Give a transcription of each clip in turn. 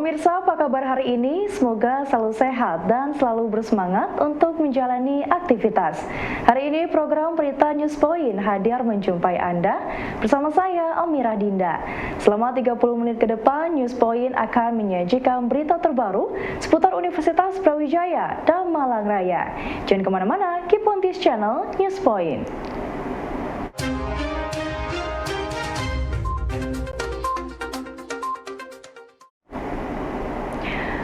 Pemirsa, apa kabar hari ini? Semoga selalu sehat dan selalu bersemangat untuk menjalani aktivitas. Hari ini program Berita News Point hadir menjumpai Anda bersama saya, Amira Dinda. Selama 30 menit ke depan, News Point akan menyajikan berita terbaru seputar Universitas Brawijaya dan Malang Raya. Jangan kemana-mana, keep on this channel, News Point.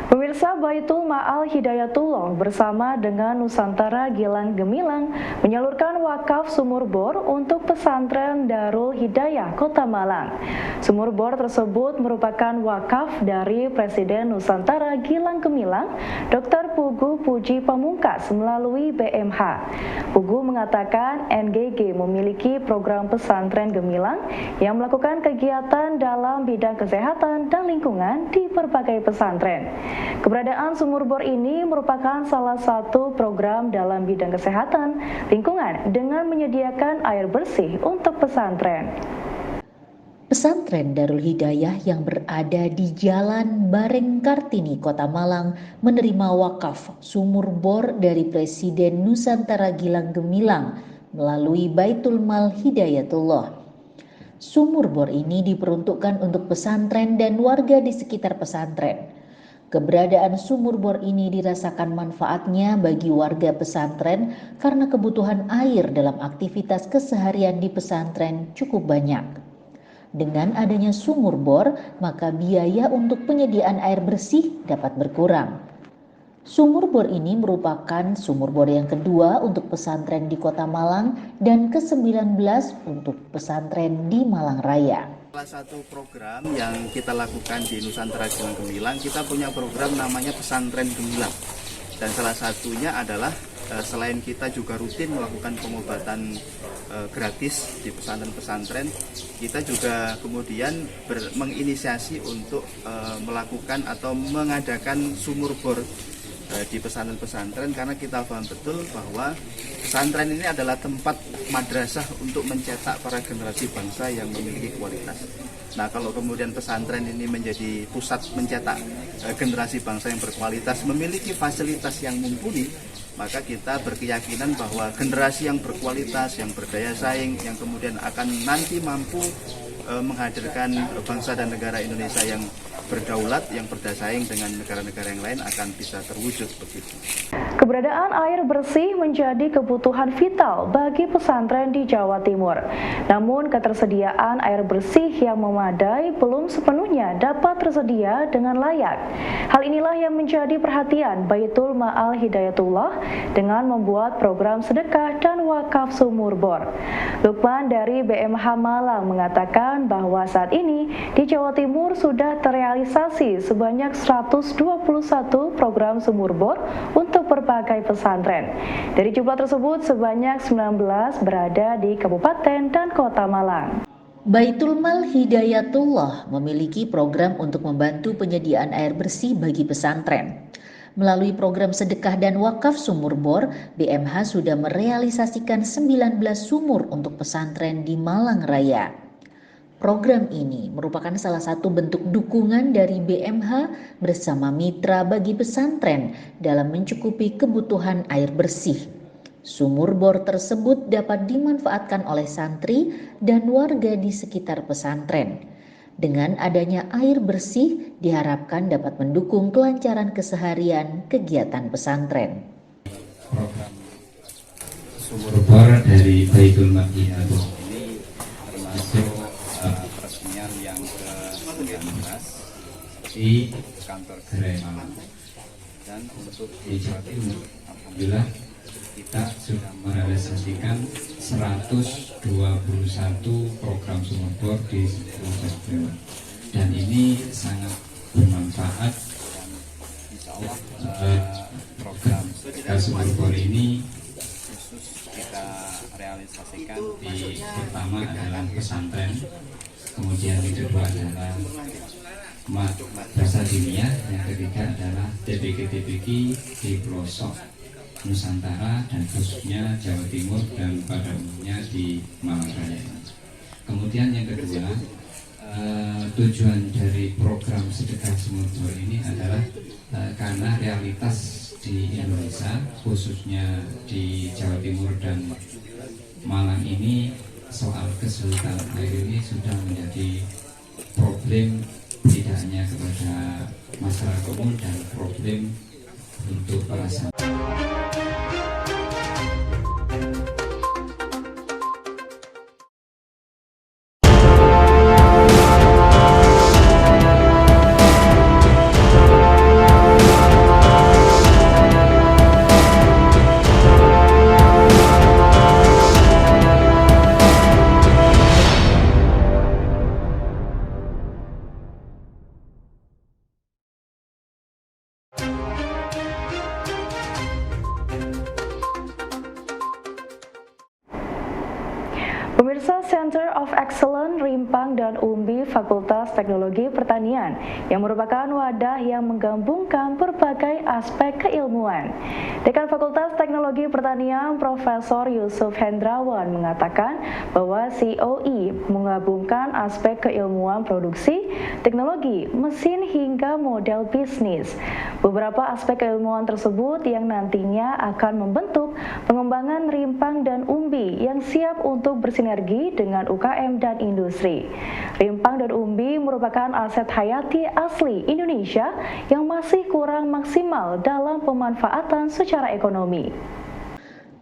Pemirsa, Baitul Ma'al Hidayatullah bersama dengan Nusantara Gilang Gemilang menyalurkan wakaf sumur bor untuk pesantren Darul Hidayah Kota Malang. Sumur bor tersebut merupakan wakaf dari Presiden Nusantara Gilang Gemilang, Dr. Pugu Puji Pamungkas melalui BMH. Pugu mengatakan NGG memiliki program pesantren Gemilang yang melakukan kegiatan dalam bidang kesehatan dan lingkungan di berbagai pesantren. Keberadaan sumur bor ini merupakan salah satu program dalam bidang kesehatan lingkungan dengan menyediakan air bersih untuk pesantren. Pesantren Darul Hidayah yang berada di Jalan Bareng Kartini, Kota Malang menerima wakaf sumur bor dari Presiden Nusantara Gilang Gemilang melalui Baitul Mal Hidayatullah. Sumur bor ini diperuntukkan untuk pesantren dan warga di sekitar pesantren. Keberadaan sumur bor ini dirasakan manfaatnya bagi warga pesantren karena kebutuhan air dalam aktivitas keseharian di pesantren cukup banyak. Dengan adanya sumur bor, maka biaya untuk penyediaan air bersih dapat berkurang. Sumur bor ini merupakan sumur bor yang kedua untuk pesantren di Kota Malang dan ke-19 untuk pesantren di Malang Raya. Salah satu program yang kita lakukan di Nusantara Gilang Gemilang, kita punya program namanya Pesantren Gemilang. Dan salah satunya adalah selain kita juga rutin melakukan pengobatan gratis di pesantren-pesantren, kita juga kemudian menginisiasi untuk melakukan atau mengadakan sumur bor di pesantren-pesantren karena kita paham betul bahwa pesantren ini adalah tempat madrasah untuk mencetak para generasi bangsa yang memiliki kualitas. Nah, kalau kemudian pesantren ini menjadi pusat mencetak generasi bangsa yang berkualitas, memiliki fasilitas yang mumpuni, maka kita berkeyakinan bahwa generasi yang berkualitas, yang berdaya saing, yang kemudian akan nanti mampu menghadirkan bangsa dan negara Indonesia yang berdaulat, yang bersaing dengan negara-negara yang lain akan bisa terwujud begitu. Keberadaan air bersih menjadi kebutuhan vital bagi pesantren di Jawa Timur. Namun ketersediaan air bersih yang memadai belum sepenuhnya dapat tersedia dengan layak. Hal inilah yang menjadi perhatian Baitul Ma'al Hidayatullah dengan membuat program sedekah dan wakaf sumur bor. Lukman dari BMH Malang mengatakan bahwa saat ini di Jawa Timur sudah terrealisasi sebanyak 121 program sumur bor untuk berbagai pesantren. Dari jumlah tersebut sebanyak 19 berada di Kabupaten dan Kota Malang. Baitul Mal Hidayatullah memiliki program untuk membantu penyediaan air bersih bagi pesantren. Melalui program sedekah dan wakaf sumur bor, BMH sudah merealisasikan 19 sumur untuk pesantren di Malang Raya. Program ini merupakan salah satu bentuk dukungan dari BMH bersama mitra bagi pesantren dalam mencukupi kebutuhan air bersih. Sumur bor tersebut dapat dimanfaatkan oleh santri dan warga di sekitar pesantren. Dengan adanya air bersih diharapkan dapat mendukung kelancaran keseharian kegiatan pesantren. Program sumur bor dari Baitul Mal Hidayatullah ini termasuk peresmian yang ke-19 di kantor Gerai Malang. Dan untuk di Jawa Timur, alhamdulillah kita sudah merealisasikan 121 program sumur bor di seluruh Jawa Timur. Dan ini sangat bermanfaat dan insya Allah program sumur bor ini khusus kita realisasikan di pertama adalah pesantren, kemudian yang kedua adalah madrasah diniyah, yang ketiga adalah TPK-TPK di pelosok Nusantara dan khususnya Jawa Timur dan pada umumnya di Malang Raya. Kemudian yang kedua, tujuan dari program sedekah sumur bor ini realitas di Indonesia, khususnya di Jawa Timur dan Malang ini, soal kesulitan air ini sudah menjadi problem tidak hanya kepada masyarakat umum dan problem untuk para Pemirsa, Center of Excellence Rimpang dan Umbi Fakultas Teknologi Pertanian yang merupakan wadah yang menggabungkan berbagai aspek keilmuan. Dekan Fakultas Teknologi Pertanian Profesor Yusuf Hendrawan mengatakan bahwa COE menggabungkan aspek keilmuan produksi, teknologi, mesin hingga model bisnis. Beberapa aspek keilmuan tersebut yang nantinya akan membentuk pengembangan Rimpang dan Umbi yang siap untuk bersinergi dengan UKM dan industri. Rimpang dan Umbi merupakan aset hayati asli Indonesia yang masih kurang maksimal dalam pemanfaatan secara ekonomi.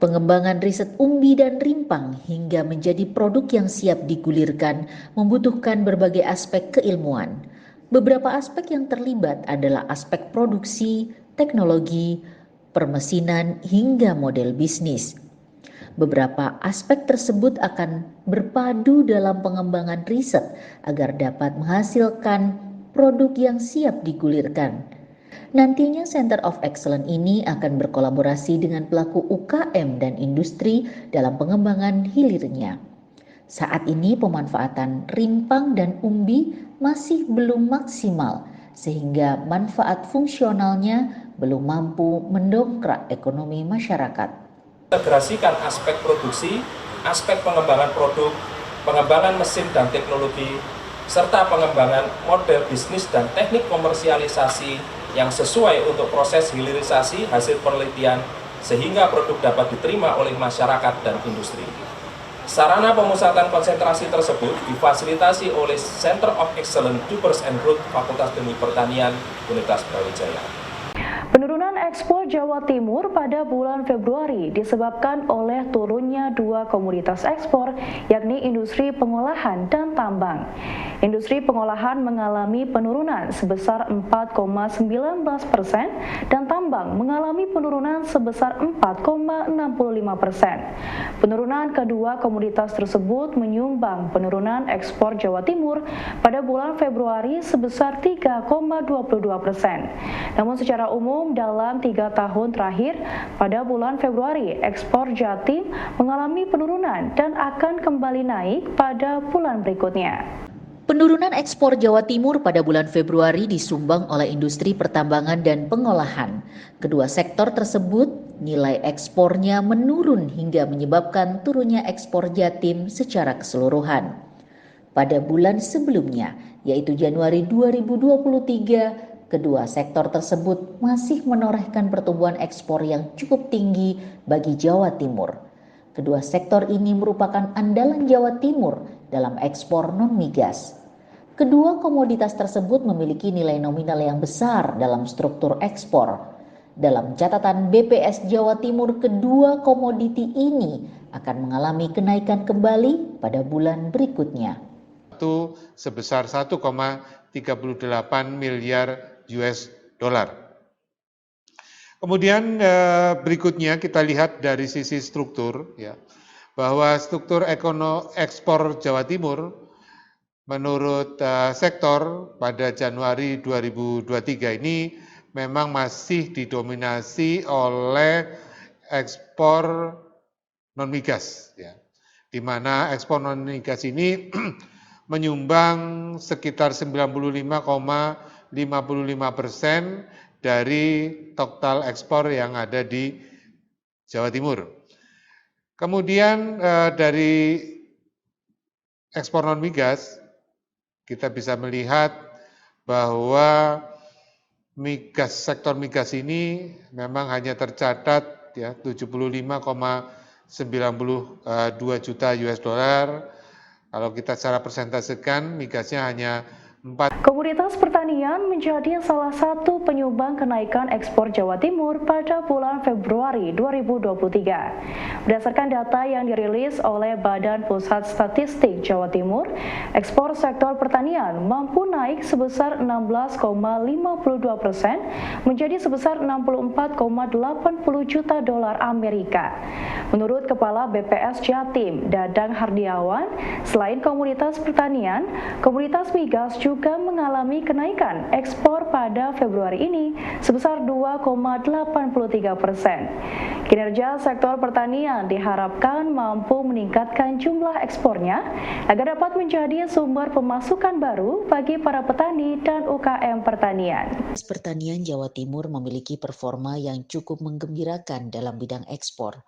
Pengembangan riset umbi dan rimpang hingga menjadi produk yang siap digulirkan membutuhkan berbagai aspek keilmuan. Beberapa aspek yang terlibat adalah aspek produksi, teknologi, permesinan, hingga model bisnis. Beberapa aspek tersebut akan berpadu dalam pengembangan riset agar dapat menghasilkan produk yang siap digulirkan. Nantinya Center of Excellence ini akan berkolaborasi dengan pelaku UKM dan industri dalam pengembangan hilirnya. Saat ini pemanfaatan rimpang dan umbi masih belum maksimal sehingga manfaat fungsionalnya belum mampu mendongkrak ekonomi masyarakat. Integrasikan aspek produksi, aspek pengembangan produk, pengembangan mesin dan teknologi, serta pengembangan model bisnis dan teknik komersialisasi yang sesuai untuk proses hilirisasi hasil penelitian sehingga produk dapat diterima oleh masyarakat dan industri. Sarana pemusatan konsentrasi tersebut difasilitasi oleh Center of Excellence Dupers and Root Fakultas Teknik Pertanian Universitas Brawijaya. Penurunan ekspor Jawa Timur pada bulan Februari disebabkan oleh turunnya dua komoditas ekspor, yakni industri pengolahan dan tambang. Industri pengolahan mengalami penurunan sebesar 4,19% dan tambang mengalami penurunan sebesar 4,65%. Penurunan kedua komoditas tersebut menyumbang penurunan ekspor Jawa Timur pada bulan Februari sebesar 3,22%. Namun secara umum dalam 3 tahun terakhir, pada bulan Februari ekspor Jatim mengalami penurunan dan akan kembali naik pada bulan berikutnya. Penurunan ekspor Jawa Timur pada bulan Februari disumbang oleh industri pertambangan dan pengolahan. Kedua sektor tersebut nilai ekspornya menurun hingga menyebabkan turunnya ekspor Jatim secara keseluruhan. Pada bulan sebelumnya, yaitu Januari 2023, kedua sektor tersebut masih menorehkan pertumbuhan ekspor yang cukup tinggi bagi Jawa Timur. Kedua sektor ini merupakan andalan Jawa Timur dalam ekspor non-migas. Kedua komoditas tersebut memiliki nilai nominal yang besar dalam struktur ekspor. Dalam catatan BPS Jawa Timur, kedua komoditi ini akan mengalami kenaikan kembali pada bulan berikutnya. Itu sebesar 1,38 miliar US dollar. Kemudian berikutnya kita lihat dari sisi struktur, ya, bahwa struktur ekspor Jawa Timur menurut sektor pada Januari 2023 ini memang masih didominasi oleh ekspor non-migas, ya, di mana ekspor non-migas ini menyumbang sekitar 95,55% dari total ekspor yang ada di Jawa Timur. Kemudian dari ekspor non-migas kita bisa melihat bahwa migas, sektor migas ini memang hanya tercatat ya 75,92 juta US dollar. Kalau kita secara persentasekan, migasnya hanya 4. Komoditas pertanian menjadi salah satu penyumbang kenaikan ekspor Jawa Timur pada bulan Februari 2023. Berdasarkan data yang dirilis oleh Badan Pusat Statistik Jawa Timur, ekspor sektor pertanian mampu naik sebesar 16,52% menjadi sebesar 64,80 juta dolar Amerika. Menurut Kepala BPS Jatim, Dadang Hardiawan, selain komoditas pertanian, komoditas migas juga mengalami kenaikan ekspor pada Februari ini sebesar 2,83%. Kinerja sektor pertanian diharapkan mampu meningkatkan jumlah ekspornya agar dapat menjadi sumber pemasukan baru bagi para petani dan UKM pertanian. Pertanian Jawa Timur memiliki performa yang cukup menggembirakan dalam bidang ekspor.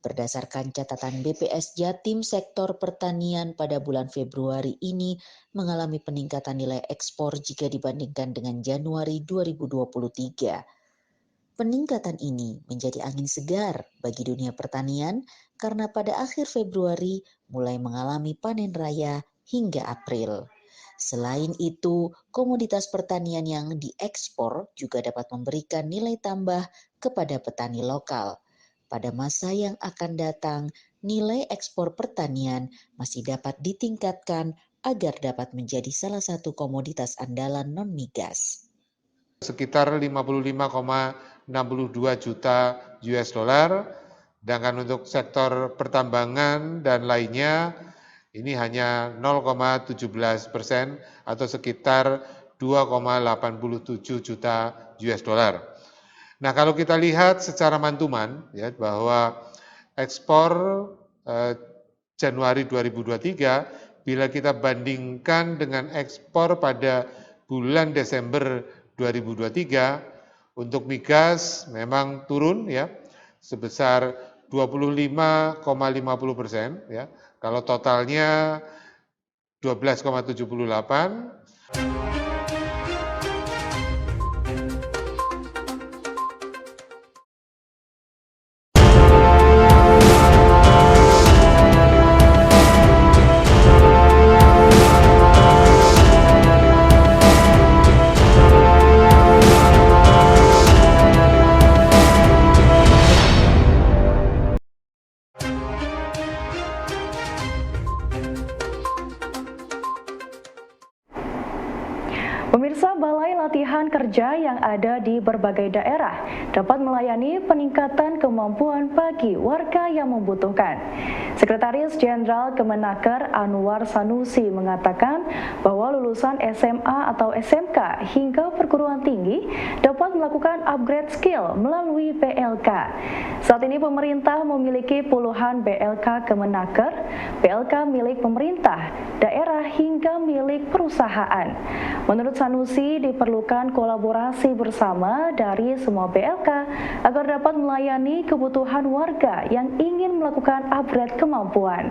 Berdasarkan catatan BPS Jatim, sektor pertanian pada bulan Februari ini mengalami peningkatan nilai ekspor jika dibandingkan dengan Januari 2023. Peningkatan ini menjadi angin segar bagi dunia pertanian karena pada akhir Februari mulai mengalami panen raya hingga April. Selain itu, komoditas pertanian yang diekspor juga dapat memberikan nilai tambah kepada petani lokal. Pada masa yang akan datang, nilai ekspor pertanian masih dapat ditingkatkan agar dapat menjadi salah satu komoditas andalan non-migas. Sekitar 55,62 juta US dollar, sedangkan untuk sektor pertambangan dan lainnya ini hanya 0,17% atau sekitar 2,87 juta US dollar. Nah, kalau kita lihat secara mantuman ya bahwa ekspor Januari 2023 bila kita bandingkan dengan ekspor pada bulan Desember 2023 untuk migas memang turun ya sebesar 25,50% ya. Kalau totalnya 12,78. Pemirsa, Balai Latihan Kerja yang ada di berbagai daerah dapat melayani peningkatan kemampuan bagi warga yang membutuhkan. Sekretaris Jenderal Kemenaker Anwar Sanusi mengatakan bahwa lulusan SMA atau SMK hingga perguruan tinggi dapat melakukan upgrade skill melalui BLK. Saat ini pemerintah memiliki puluhan BLK Kemenaker, BLK milik pemerintah, daerah hingga milik perusahaan. Menurut Sanusi, diperlukan kolaborasi bersama dari semua BLK agar dapat melayani kebutuhan warga yang ingin melakukan upgrade kemampuan.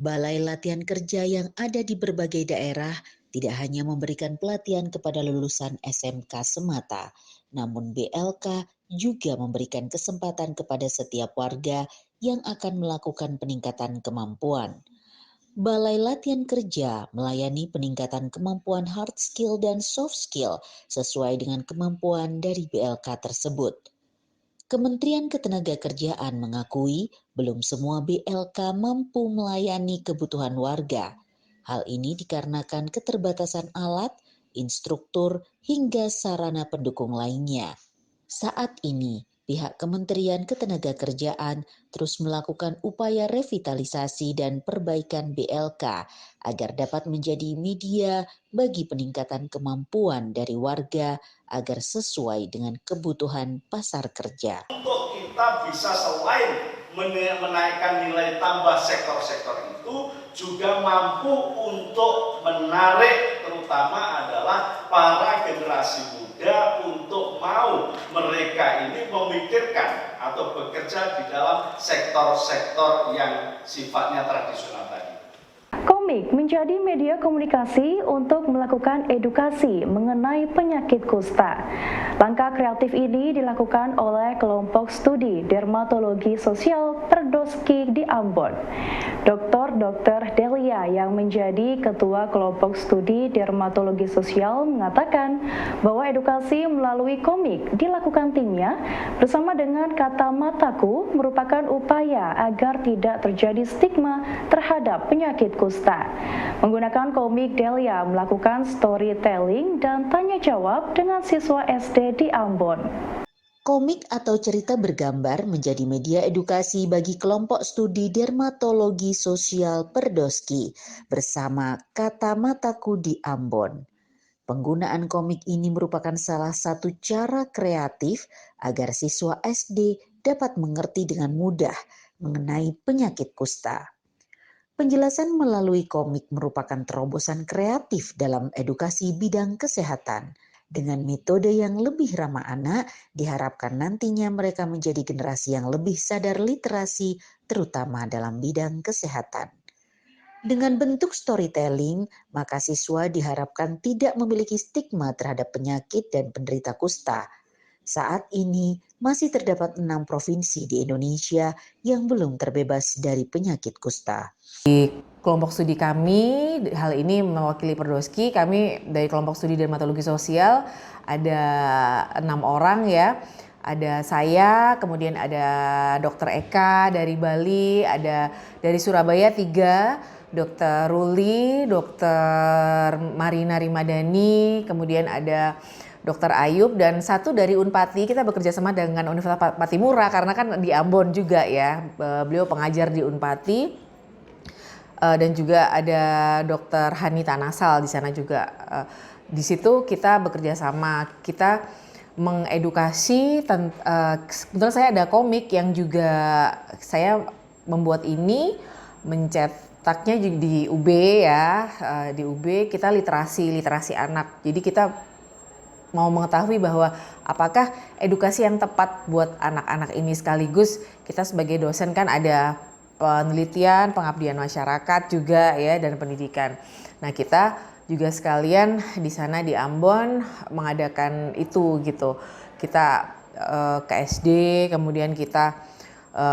Balai Latihan Kerja yang ada di berbagai daerah tidak hanya memberikan pelatihan kepada lulusan SMK semata, namun BLK juga memberikan kesempatan kepada setiap warga yang akan melakukan peningkatan kemampuan. Balai Latihan Kerja melayani peningkatan kemampuan hard skill dan soft skill sesuai dengan kemampuan dari BLK tersebut. Kementerian Ketenagakerjaan mengakui belum semua BLK mampu melayani kebutuhan warga. Hal ini dikarenakan keterbatasan alat, instruktur, hingga sarana pendukung lainnya. Saat ini, pihak Kementerian Ketenagakerjaan terus melakukan upaya revitalisasi dan perbaikan BLK agar dapat menjadi media bagi peningkatan kemampuan dari warga agar sesuai dengan kebutuhan pasar kerja. Untuk kita bisa selain menaikkan nilai tambah sektor-sektor itu, juga mampu untuk menarik terutama adalah para generasi muda untuk mau mereka ini memikirkan atau bekerja di dalam sektor-sektor yang sifatnya tradisional tadi. Komik menjadi media komunikasi untuk melakukan edukasi mengenai penyakit kusta. Langkah kreatif ini dilakukan oleh kelompok studi dermatologi sosial Perdoski di Ambon. Dr. Delia yang menjadi ketua kelompok studi dermatologi sosial mengatakan bahwa edukasi melalui komik dilakukan timnya bersama dengan Kata Mataku merupakan upaya agar tidak terjadi stigma terhadap penyakit kusta. Menggunakan komik, Delia melakukan storytelling dan tanya jawab dengan siswa SD di Ambon. Komik atau cerita bergambar menjadi media edukasi bagi kelompok studi dermatologi sosial Perdoski bersama Kata Mataku di Ambon. Penggunaan komik ini merupakan salah satu cara kreatif agar siswa SD dapat mengerti dengan mudah mengenai penyakit kusta. Penjelasan melalui komik merupakan terobosan kreatif dalam edukasi bidang kesehatan. Dengan metode yang lebih ramah anak, diharapkan nantinya mereka menjadi generasi yang lebih sadar literasi, terutama dalam bidang kesehatan. Dengan bentuk storytelling, maka siswa diharapkan tidak memiliki stigma terhadap penyakit dan penderita kusta. Saat ini masih terdapat 6 provinsi di Indonesia yang belum terbebas dari penyakit kusta. Di kelompok studi kami, hal ini mewakili Perdoski, kami dari kelompok studi dermatologi sosial ada 6 orang ya. Ada saya, kemudian ada Dr. Eka dari Bali, ada dari Surabaya 3, Dr. Ruli, Dr. Marina Rimadani, kemudian ada Dr. Ayub, dan 1 dari Unpati. Kita bekerja sama dengan Universitas Patimura karena kan di Ambon juga ya. Beliau pengajar di Unpati. Dan juga ada Dr. Hanita Nasal di sana juga. Di situ kita bekerja sama. Kita mengedukasi. Kebetulan saya ada komik yang juga saya membuat ini, mencetaknya di UB ya. Di UB kita literasi anak. Jadi kita mau mengetahui bahwa apakah edukasi yang tepat buat anak-anak ini, sekaligus kita sebagai dosen kan ada penelitian, pengabdian masyarakat juga ya, dan pendidikan. Nah, kita juga sekalian di sana di Ambon mengadakan itu gitu. Kita ke SD, kemudian kita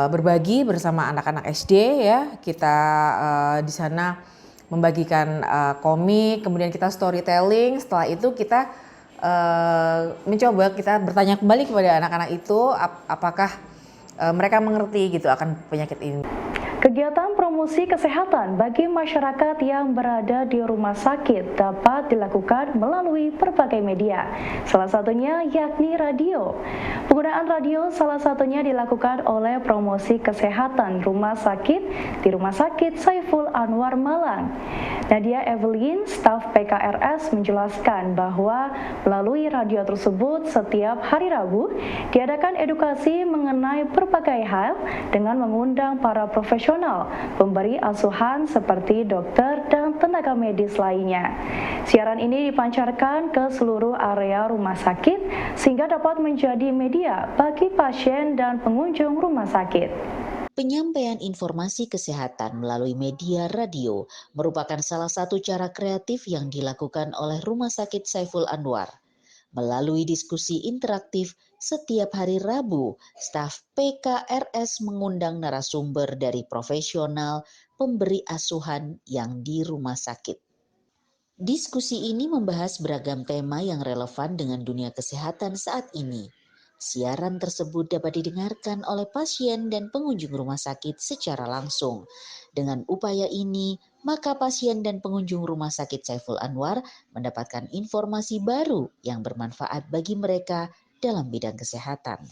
berbagi bersama anak-anak SD ya. Kita di sana membagikan komik, kemudian kita storytelling. Setelah itu kita mencoba, kita bertanya kembali kepada anak-anak itu apakah mereka mengerti gitu akan penyakit ini. Kegiatan promosi kesehatan bagi masyarakat yang berada di rumah sakit dapat dilakukan melalui berbagai media, salah satunya yakni radio. Penggunaan radio salah satunya dilakukan oleh promosi kesehatan rumah sakit di Rumah Sakit Saiful Anwar Malang. Nadia Evelyn, staf PKRS, menjelaskan bahwa melalui radio tersebut setiap hari Rabu diadakan edukasi mengenai berbagai hal dengan mengundang para profesional pemberi asuhan seperti dokter dan tenaga medis lainnya. Siaran ini dipancarkan ke seluruh area rumah sakit sehingga dapat menjadi media bagi pasien dan pengunjung rumah sakit. Penyampaian informasi kesehatan melalui media radio merupakan salah satu cara kreatif yang dilakukan oleh Rumah Sakit Saiful Anwar. Melalui diskusi interaktif setiap hari Rabu, staf PKRS mengundang narasumber dari profesional pemberi asuhan yang di rumah sakit. Diskusi ini membahas beragam tema yang relevan dengan dunia kesehatan saat ini. Siaran tersebut dapat didengarkan oleh pasien dan pengunjung rumah sakit secara langsung. Dengan upaya ini, maka pasien dan pengunjung Rumah Sakit Saiful Anwar mendapatkan informasi baru yang bermanfaat bagi mereka dalam bidang kesehatan.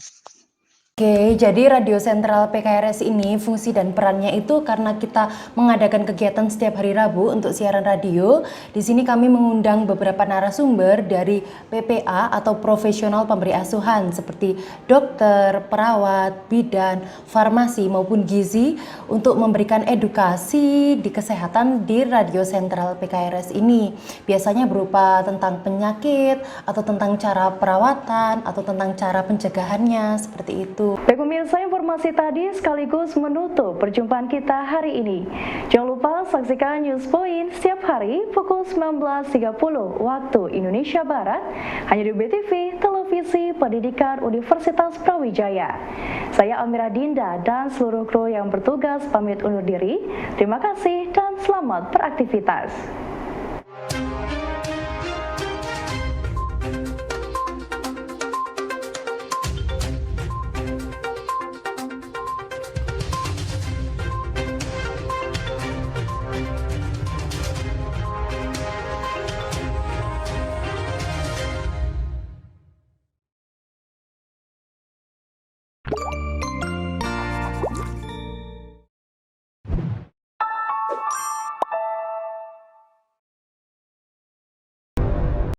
Oke, jadi Radio Sentral PKRS ini fungsi dan perannya itu karena kita mengadakan kegiatan setiap hari Rabu untuk siaran radio. Di sini kami mengundang beberapa narasumber dari PPA atau profesional pemberi asuhan seperti dokter, perawat, bidan, farmasi maupun gizi untuk memberikan edukasi di kesehatan di Radio Sentral PKRS ini. Biasanya berupa tentang penyakit atau tentang cara perawatan atau tentang cara pencegahannya, seperti itu. Baik pemirsa, informasi tadi sekaligus menutup perjumpaan kita hari ini. Jangan lupa saksikan News Point setiap hari pukul 19.30 waktu Indonesia Barat hanya di BTV, Televisi Pendidikan Universitas Brawijaya. Saya Amira Dinda dan seluruh kru yang bertugas pamit undur diri. Terima kasih dan selamat beraktivitas.